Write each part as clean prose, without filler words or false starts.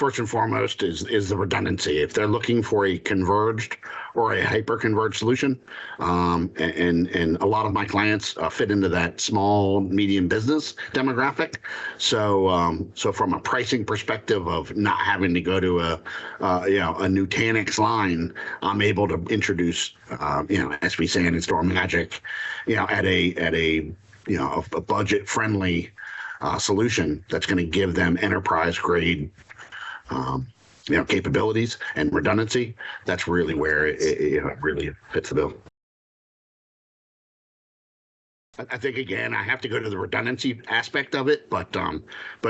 first and foremost is the redundancy. If they're looking for a converged or a hyper-converged solution, and a lot of my clients fit into that small, medium business demographic. So from a pricing perspective of not having to go to a Nutanix line, I'm able to introduce SB SAN and StorMagic, at a budget-friendly solution that's going to give them enterprise-grade capabilities and redundancy. That's really where it really fits the bill. I think, again, I have to go to the redundancy aspect of it, but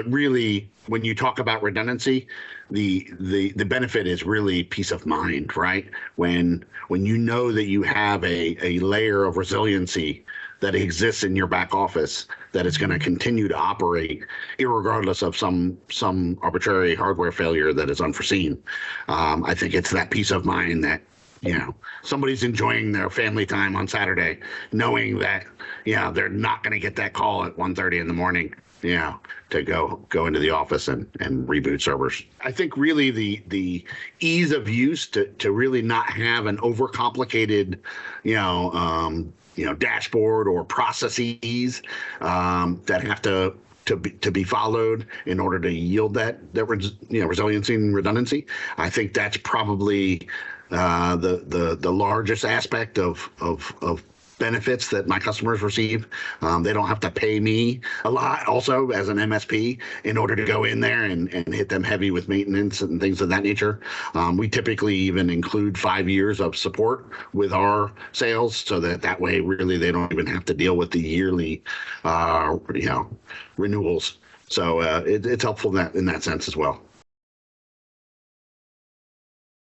really, when you talk about redundancy, the benefit is really peace of mind, right? When you know that you have a layer of resiliency that exists in your back office that is going to continue to operate irregardless of some arbitrary hardware failure that is unforeseen. I think it's that peace of mind that somebody's enjoying their family time on Saturday, knowing that they're not going to get that call at 1:30 in the morning to go into the office and reboot servers. I think really the ease of use to really not have an overcomplicated dashboard or processes that have to be followed in order to yield that resiliency and redundancy. I think that's probably the largest aspect of benefits that my customers receive. They don't have to pay me a lot also as an MSP in order to go in there and hit them heavy with maintenance and things of that nature. We typically even include 5 years of support with our sales so that way really they don't even have to deal with the yearly renewals. So it's helpful in that sense as well.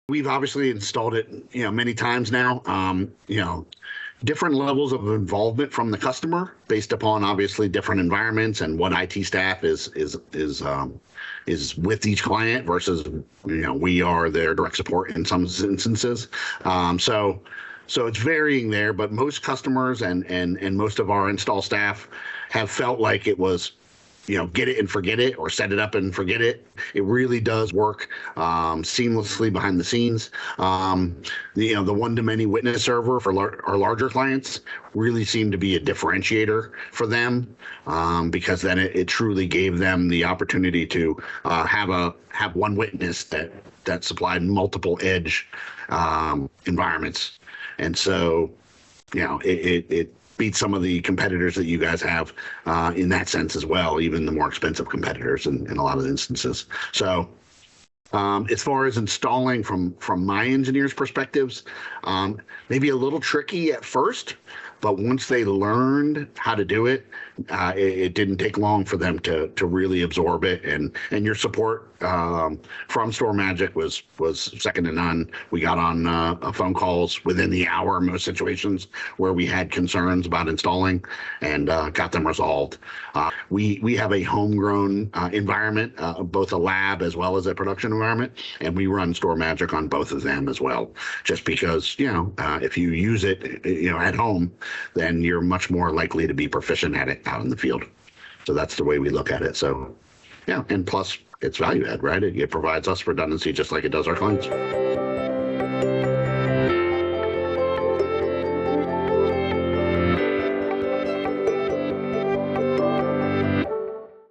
We've obviously installed it, many times now. Different levels of involvement from the customer based upon obviously different environments and what IT staff is with each client versus we are their direct support in some instances. So it's varying there, but most customers and most of our install staff have felt like it was get it and forget it, or set it up and forget it. It really does work seamlessly behind the scenes. The one-to-many witness server for our larger clients really seemed to be a differentiator for them because then it truly gave them the opportunity to have one witness that supplied multiple edge environments, and so it beat some of the competitors that you guys have in that sense as well, even the more expensive competitors in a lot of instances. So as far as installing from my engineers' perspectives, maybe a little tricky at first, but once they learned how to do it, it didn't take long for them to really absorb it. And your support from StorMagic was second to none. We got on phone calls within the hour in most situations where we had concerns about installing, and got them resolved. We have a homegrown environment, both a lab as well as a production environment, and we run StorMagic on both of them as well. Just because if you use it at home, then you're much more likely to be proficient at it out in the field. So that's the way we look at it. So and plus it's value add, right? It provides us redundancy just like it does our clients.